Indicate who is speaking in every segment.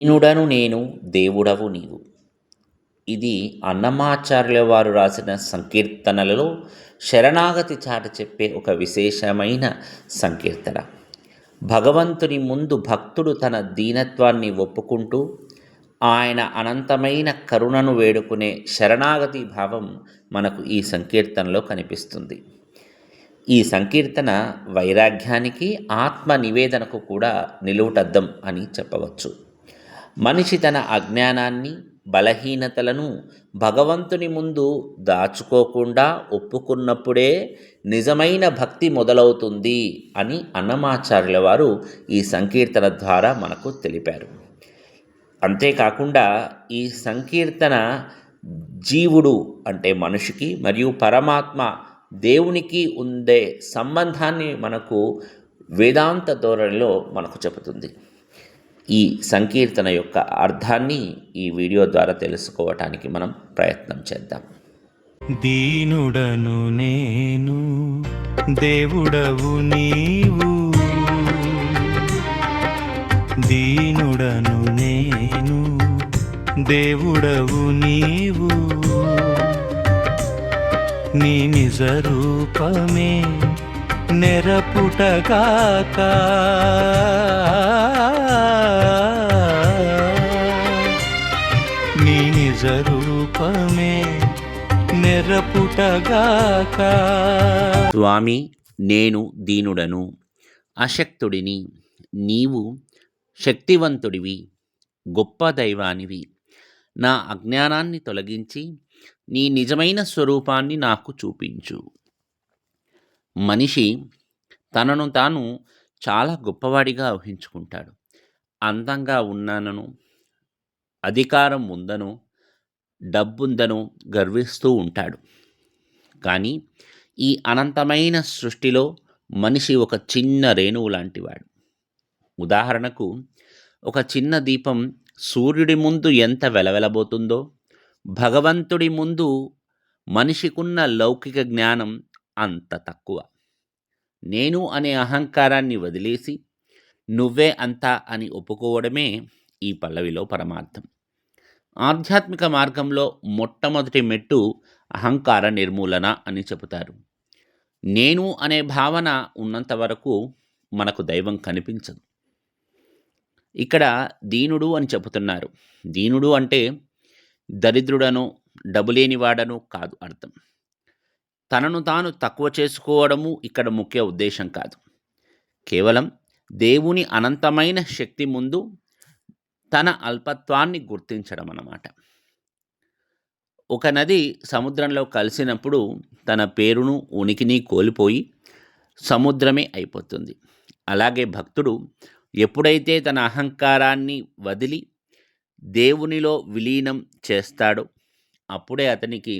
Speaker 1: దీనుడను నేను దేవుడవు నీవు. ఇది అన్నమాచార్యుల వారు రాసిన సంకీర్తనలలో శరణాగతి చాటి చెప్పే ఒక విశేషమైన సంకీర్తన. భగవంతుని ముందు భక్తుడు తన దీనత్వాన్ని ఒప్పుకుంటూ ఆయన అనంతమైన కరుణను వేడుకునే శరణాగతి భావం మనకు ఈ సంకీర్తనలో కనిపిస్తుంది. ఈ సంకీర్తన వైరాగ్యానికి, ఆత్మ నివేదనకు కూడా నిలువుటద్దం అని చెప్పవచ్చు. మనిషి తన అజ్ఞానాన్ని, బలహీనతలను భగవంతుని ముందు దాచుకోకుండా ఒప్పుకున్నప్పుడే నిజమైన భక్తి మొదలవుతుంది అని అన్నమాచార్యుల వారు ఈ సంకీర్తన ద్వారా మనకు తెలిపారు. అంతేకాకుండా ఈ సంకీర్తన జీవుడు అంటే మనిషికి మరియు పరమాత్మ దేవునికి ఉండే సంబంధాన్ని మనకు వేదాంత ధోరణిలో మనకు చెబుతుంది. ఈ సంకీర్తన యొక్క అర్థాన్ని ఈ వీడియో ద్వారా తెలుసుకోవటానికి మనం ప్రయత్నం చేద్దాం.
Speaker 2: దీనుడను నేను, దేవుడవు నీవు. దీనుడను నేను, దేవుడవు నీవు. నీ నిజ రూపమే నెరపుటగాక. నీ నిజ రూపమే నెరపుటగాక.
Speaker 1: స్వామి, నేను దీనుడను, అశక్తుడిని. నీవు శక్తివంతుడివి, గొప్ప దైవానివి. నా అజ్ఞానాన్ని తొలగించి నీ నిజమైన స్వరూపాన్ని నాకు చూపించు. మనిషి తనను తాను చాలా గొప్పవాడిగా ఊహించుకుంటాడు. అందంగా ఉన్నానను, అధికారం ఉందనో, డబ్బుందనో గర్విస్తూ ఉంటాడు. కానీ ఈ అనంతమైన సృష్టిలో మనిషి ఒక చిన్న రేణువు లాంటివాడు. ఉదాహరణకు, ఒక చిన్న దీపం సూర్యుడి ముందు ఎంత వెలవెలబోతుందో, భగవంతుడి ముందు మనిషికున్న లౌకిక జ్ఞానం అంత తక్కువ. నేను అనే అహంకారాన్ని వదిలేసి నువ్వే అంతా అని ఒప్పుకోవడమే ఈ పల్లవిలో పరమార్థం. ఆధ్యాత్మిక మార్గంలో మొట్టమొదటి మెట్టు అహంకార నిర్మూలన అని చెబుతారు. నేను అనే భావన ఉన్నంత వరకు మనకు దైవం కనిపించదు. ఇక్కడ దీనుడు అని చెబుతున్నారు. దీనుడు అంటే దరిద్రుడను, డబ్బులేనివాడను కాదు అర్థం. తనను తాను తక్కువ చేసుకోవడము ఇక్కడ ముఖ్య ఉద్దేశం కాదు. కేవలం దేవుని అనంతమైన శక్తి ముందు తన అల్పత్వాన్ని గుర్తించడం అన్నమాట. ఒక నది సముద్రంలో కలిసినప్పుడు తన పేరును, ఉనికిని కోల్పోయి సముద్రమే అయిపోతుంది. అలాగే భక్తుడు ఎప్పుడైతే తన అహంకారాన్ని వదిలి దేవునిలో విలీనం చేస్తాడో అప్పుడే అతనికి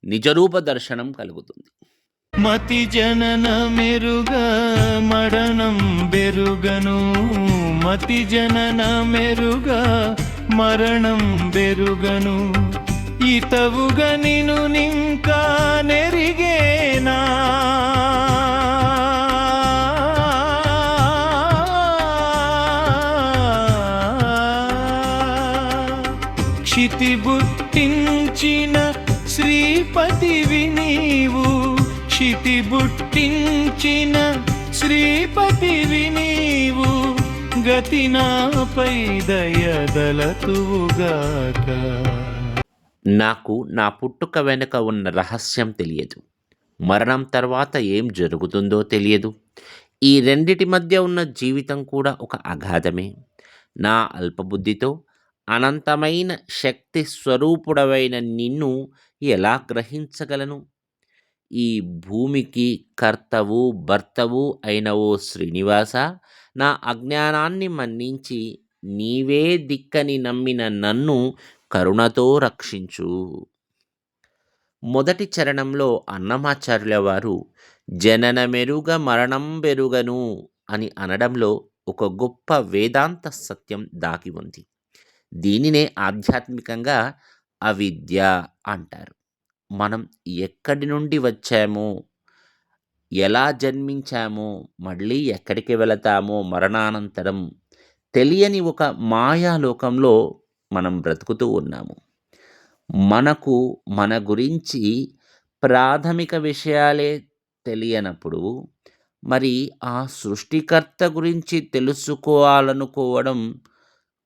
Speaker 1: నిజరూప దర్శనం కలుగుతుంది.
Speaker 2: మతి జనన మెరుగ మరణం బెరుగను. మతి జనన మెరుగ మరణం బెరుగను. ఇతవుగా నిను నింకా నెరిగేనా. క్షితి బుట్టించిన శ్రీపతివి నీవు. క్షితి బుట్టించిన శ్రీపతివి నీవు. గతి నాపై దయదలతువుగాక.
Speaker 1: నాకు నా పుట్టుక వెనుక ఉన్న రహస్యం తెలియదు. మరణం తర్వాత ఏం జరుగుతుందో తెలియదు. ఈ రెండిటి మధ్య ఉన్న జీవితం కూడా ఒక అగాధమే. నా అల్పబుద్ధితో అనంతమైన శక్తి స్వరూపుడవైన నిన్ను ఎలా గ్రహించగలను? ఈ భూమికి కర్తవు, భర్తవు అయిన ఓ శ్రీనివాస, నా అజ్ఞానాన్ని మన్నించి నీవే దిక్కని నమ్మిన నన్ను కరుణతో రక్షించు. మొదటి చరణంలో అన్నమాచార్యుల వారు జనన మెరుగ మరణం బెరుగను అని అనడంలో ఒక గొప్ప వేదాంత సత్యం దాగి ఉంది. దీనినే ఆధ్యాత్మికంగా అవిద్య అంటారు. మనం ఎక్కడి నుండి వచ్చామో, ఎలా జన్మించామో, మళ్ళీ ఎక్కడికి వెళతామో మరణానంతరం తెలియని ఒక మాయాలోకంలో మనం బ్రతుకుతూ ఉన్నాము. మనకు మన గురించి ప్రాథమిక విషయాలే తెలియనప్పుడు, మరి ఆ సృష్టికర్త గురించి తెలుసుకోవాలనుకోవడం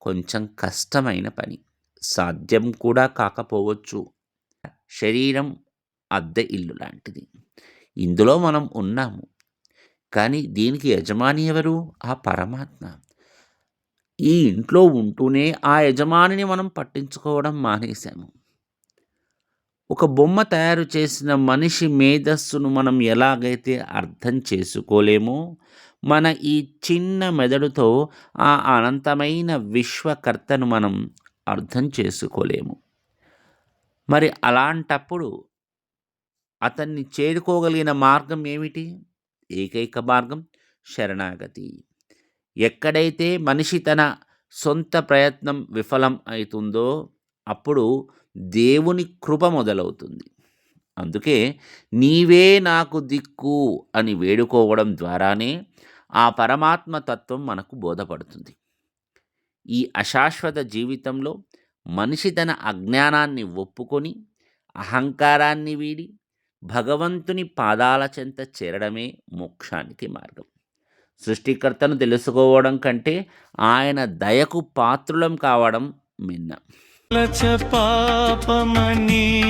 Speaker 1: కొంచెం కష్టమైన పని. సాధ్యం కూడా కాకపోవచ్చు. శరీరం అద్దె ఇల్లు లాంటిది. ఇందులో మనం ఉన్నాము. కానీ దీనికి యజమాని ఎవరు? ఆ పరమాత్మ. ఈ ఇంట్లో ఉంటూనే ఆ యజమానిని మనం పట్టించుకోవడం మానేశాము. ఒక బొమ్మ తయారు చేసిన మనిషి మేధస్సును మనం ఎలాగైతే అర్థం చేసుకోలేమో, మన ఈ చిన్న మెదడుతో ఆ అనంతమైన విశ్వకర్తను మనం అర్థం చేసుకోలేము. మరి అలాంటప్పుడు అతన్ని చేరుకోగలిగిన మార్గం ఏమిటి? ఏకైక మార్గం శరణాగతి. ఎక్కడైతే మనిషి తన సొంత ప్రయత్నం విఫలం అవుతుందో అప్పుడు దేవుని కృప మొదలవుతుంది. అందుకే నీవే నాకు దిక్కు అని వేడుకోవడం ద్వారానే ఆ పరమాత్మ తత్వం మనకు బోధపడుతుంది. ఈ అశాశ్వత జీవితంలో మనిషి తన అజ్ఞానాన్ని ఒప్పుకొని అహంకారాన్ని వీడి భగవంతుని పాదాల చెంత చేరడమే మోక్షానికి మార్గం. సృష్టికర్తను తెలుసుకోవడం కంటే ఆయన దయకు పాత్రులం కావడం మిన్న.
Speaker 2: తలచ పాపమని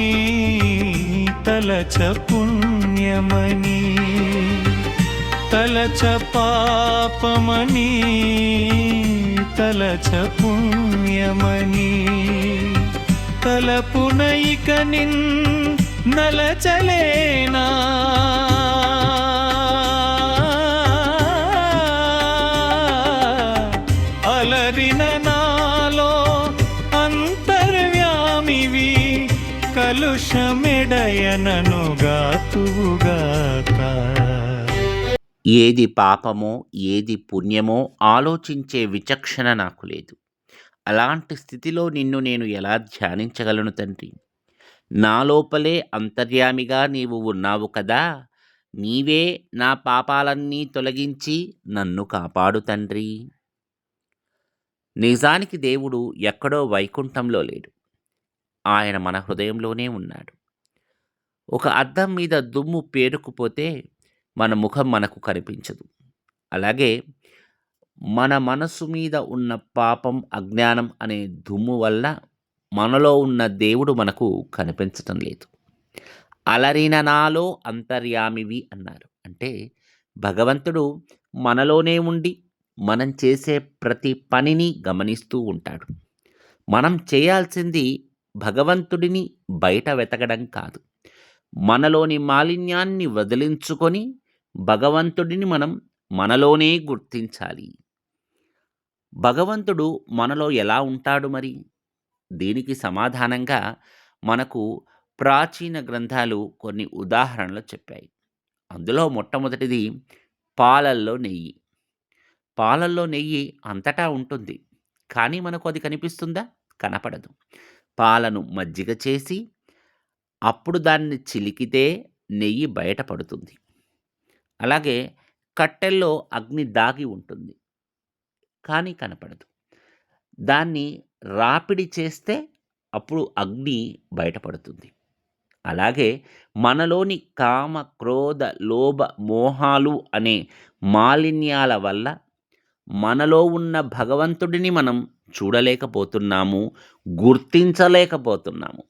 Speaker 2: తలచ పుణ్యమని, తలచ పాపమని తలచ పుణ్యమని, తలపున ఇక నలచలేనా అలరిన నాలో అంతర్వ్యామివి కలుషమెడయననుగాతువుగాక.
Speaker 1: ఏది పాపమో ఏది పుణ్యమో ఆలోచించే విచక్షణ నాకు లేదు. అలాంటి స్థితిలో నిన్ను నేను ఎలా ధ్యానించగలను తండ్రి? నా లోపలే అంతర్యామిగా నీవు ఉన్నావు కదా. నీవే నా పాపాలన్నీ తొలగించి నన్ను కాపాడు తండ్రి. నిజానికి దేవుడు ఎక్కడో వైకుంఠంలో లేడు. ఆయన మన హృదయంలోనే ఉన్నాడు. ఒక అద్దం మీద దుమ్ము పేరుకుపోతే మన ముఖం మనకు కనిపించదు. అలాగే మన మనసు మీద ఉన్న పాపం, అజ్ఞానం అనే దుమ్ము వల్ల మనలో ఉన్న దేవుడు మనకు కనిపించటం లేదు. అలరిన నాలో అంతర్యామివి అన్నారు. అంటే భగవంతుడు మనలోనే ఉండి మనం చేసే ప్రతి పనిని గమనిస్తూ ఉంటాడు. మనం చేయాల్సింది భగవంతుడిని బయట వెతకడం కాదు. మనలోని మాలిన్యాన్ని వదిలించుకొని భగవంతుడిని మనం మనలోనే గుర్తించాలి. భగవంతుడు మనలో ఎలా ఉంటాడు మరి? దీనికి సమాధానంగా మనకు ప్రాచీన గ్రంథాలు కొన్ని ఉదాహరణలు చెప్పాయి. అందులో మొట్టమొదటిది పాలల్లో నెయ్యి. పాలల్లో నెయ్యి అంతటా ఉంటుంది. కానీ మనకు అది కనిపిస్తుందా? కనపడదు. పాలను మజ్జిగ చేసి అప్పుడు దాన్ని చిలికితే నెయ్యి బయటపడుతుంది. అలాగే కట్టెల్లో అగ్ని దాగి ఉంటుంది. కానీ కనపడదు. దాన్ని రాపిడి చేస్తే అప్పుడు అగ్ని బయటపడుతుంది. అలాగే మనలోని కామ, క్రోధ, లోభ, మోహాలు అనే మాలిన్యాల వల్ల మనలో ఉన్న భగవంతుడిని మనం చూడలేకపోతున్నాము, గుర్తించలేకపోతున్నాము.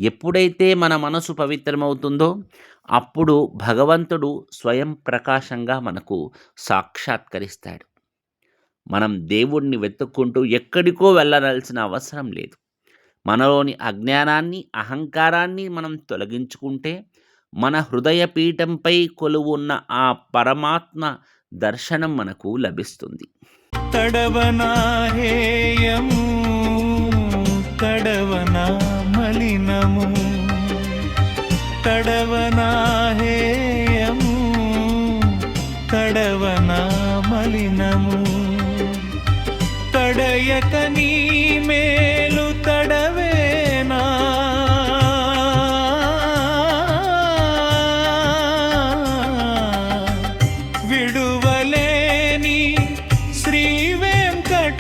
Speaker 1: ఎప్పుడైతే మన మనసు పవిత్రమవుతుందో అప్పుడు భగవంతుడు స్వయం ప్రకాశంగా మనకు సాక్షాత్కరిస్తాడు. మనం దేవుణ్ణి వెతుక్కుంటూ ఎక్కడికో వెళ్ళవలసిన అవసరం లేదు. మనలోని అజ్ఞానాన్ని, అహంకారాన్ని మనం తొలగించుకుంటే మన హృదయ పీఠంపై కొలువున్న ఆ పరమాత్మ దర్శనం మనకు లభిస్తుంది.
Speaker 2: తడవనా హేయము తడవనా మలినము, తడవనా హేయము తడవనా మలినము, తడయక నీ మేలు తడవేనా విడువలేని శ్రీ వెంకటేశ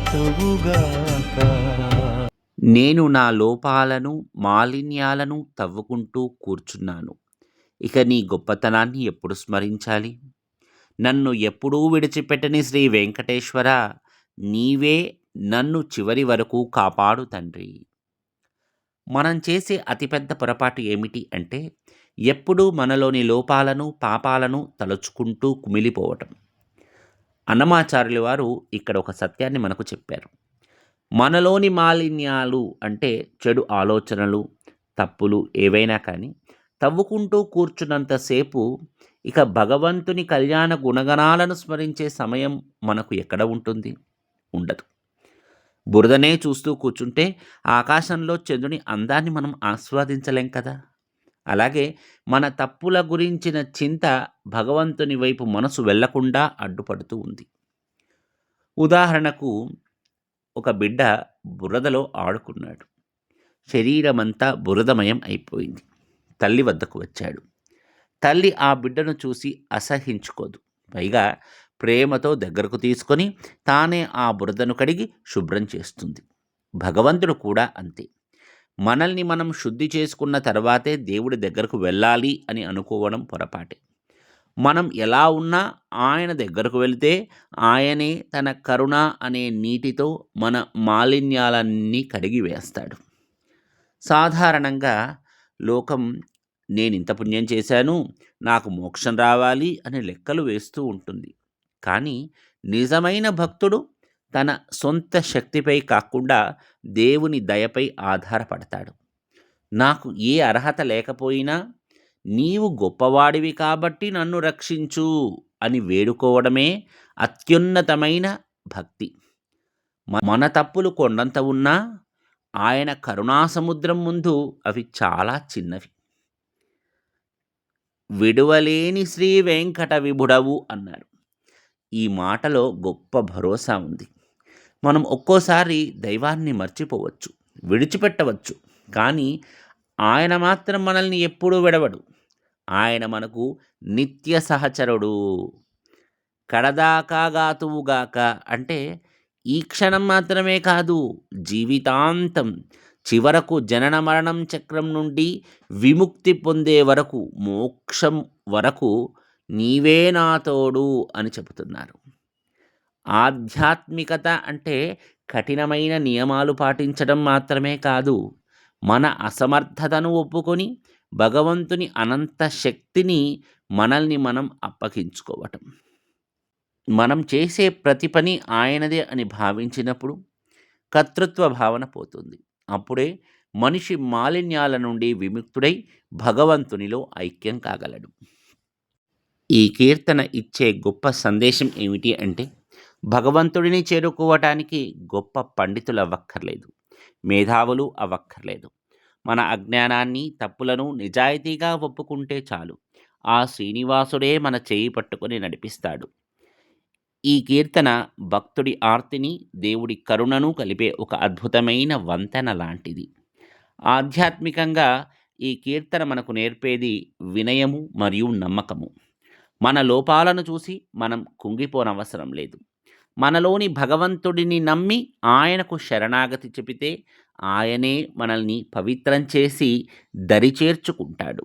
Speaker 2: కాతువుగాక.
Speaker 1: నేను నా లోపాలను, మాలిన్యాలను తవ్వుకుంటూ కూర్చున్నాను. ఇక నీ గొప్పతనాన్ని ఎప్పుడు స్మరించాలి? నన్ను ఎప్పుడూ విడిచిపెట్టని శ్రీ వెంకటేశ్వర, నీవే నన్ను చివరి వరకు కాపాడు తండ్రి. మనం చేసే అతిపెద్ద పొరపాటు ఏమిటి అంటే, ఎప్పుడూ మనలోని లోపాలను, పాపాలను తలుచుకుంటూ కుమిలిపోవటం. అన్నమాచార్యుల వారు ఇక్కడ ఒక సత్యాన్ని మనకు చెప్పారు. మనలోని మాలిన్యాలు అంటే చెడు ఆలోచనలు, తప్పులు ఏవైనా కానీ తవ్వుకుంటూ కూర్చున్నంతసేపు ఇక భగవంతుని కళ్యాణ గుణగణాలను స్మరించే సమయం మనకు ఎక్కడ ఉంటుంది? ఉండదు. బురదనే చూస్తూ కూర్చుంటే ఆకాశంలో చంద్రుని అందాన్ని మనం ఆస్వాదించలేం కదా! అలాగే మన తప్పుల గురించిన చింత భగవంతుని వైపు మనసు వెళ్ళకుండా అడ్డుపడుతూ ఉంది. ఉదాహరణకు, ఒక బిడ్డ బురదలో ఆడుకున్నాడు. శరీరమంతా బురదమయం అయిపోయింది. తల్లి వద్దకు వచ్చాడు. తల్లి ఆ బిడ్డను చూసి అసహించుకోదు. పైగా ప్రేమతో దగ్గరకు తీసుకొని తానే ఆ బురదను కడిగి శుభ్రం చేస్తుంది. భగవంతుడు కూడా అంతే. మనల్ని మనం శుద్ధి చేసుకున్న తర్వాతే దేవుడి దగ్గరకు వెళ్ళాలి అని అనుకోవడం పొరపాటే. మనం ఎలా ఉన్నా ఆయన దగ్గరకు వెళితే ఆయనే తన కరుణ అనే నీటితో మన మాలిన్యాలన్నీ కడిగి వేస్తాడు. సాధారణంగా లోకం నేనింత పుణ్యం చేశాను, నాకు మోక్షం రావాలి అని లెక్కలు వేస్తూ ఉంటుంది. కానీ నిజమైన భక్తుడు తన సొంత శక్తిపై కాకుండా దేవుని దయపై ఆధారపడతాడు. నాకు ఏ అర్హత లేకపోయినా నీవు గొప్పవాడివి కాబట్టి నన్ను రక్షించు అని వేడుకోవడమే అత్యున్నతమైన భక్తి. మన తప్పులు కొండంత ఉన్నా ఆయన కరుణాసముద్రం ముందు అవి చాలా చిన్నవి. విడువలేని శ్రీ వెంకట విభుడవు అన్నారు. ఈ మాటలో గొప్ప భరోసా ఉంది. మనం ఒక్కోసారి దైవాన్ని మర్చిపోవచ్చు, విడిచిపెట్టవచ్చు. కానీ ఆయన మాత్రం మనల్ని ఎప్పుడూ విడవడు. ఆయన మనకు నిత్య సహచరుడు. కడదాకా గాతువుగాక అంటే ఈ క్షణం మాత్రమే కాదు, జీవితాంతం, చివరకు జనన మరణం చక్రం నుండి విముక్తి పొందే వరకు, మోక్షం వరకు నీవే నా తోడు అని చెబుతున్నారు. ఆధ్యాత్మికత అంటే కఠినమైన నియమాలు పాటించడం మాత్రమే కాదు, మన అసమర్థతను ఒప్పుకొని భగవంతుని అనంత శక్తిని మనల్ని మనం అప్పగించుకోవటం. మనం చేసే ప్రతి పని ఆయనదే అని భావించినప్పుడు కర్తృత్వ భావన పోతుంది. అప్పుడే మనిషి మాలిన్యాల నుండి విముక్తుడై భగవంతునిలో ఐక్యం కాగలడు. ఈ కీర్తన ఇచ్చే గొప్ప సందేశం ఏమిటి అంటే, భగవంతుడిని చేరుకోవటానికి గొప్ప పండితులు అవ్వక్కర్లేదు, మేధావులు అవ్వక్కర్లేదు. మన అజ్ఞానాన్ని, తప్పులను నిజాయితీగా ఒప్పుకుంటే చాలు. ఆ శ్రీనివాసుడే మన చేయి పట్టుకొని నడిపిస్తాడు. ఈ కీర్తన భక్తుడి ఆర్తిని, దేవుడి కరుణను కలిపే ఒక అద్భుతమైన వంతెన లాంటిది. ఆధ్యాత్మికంగా ఈ కీర్తన మనకు నేర్పేది వినయము మరియు నమ్మకము. మన లోపాలను చూసి మనం కుంగిపోనవసరం లేదు. మనలోని భగవంతుడిని నమ్మి ఆయనకు శరణాగతి చెబితే ఆయనే మనల్ని పవిత్రం చేసి దరిచేర్చుకుంటాడు.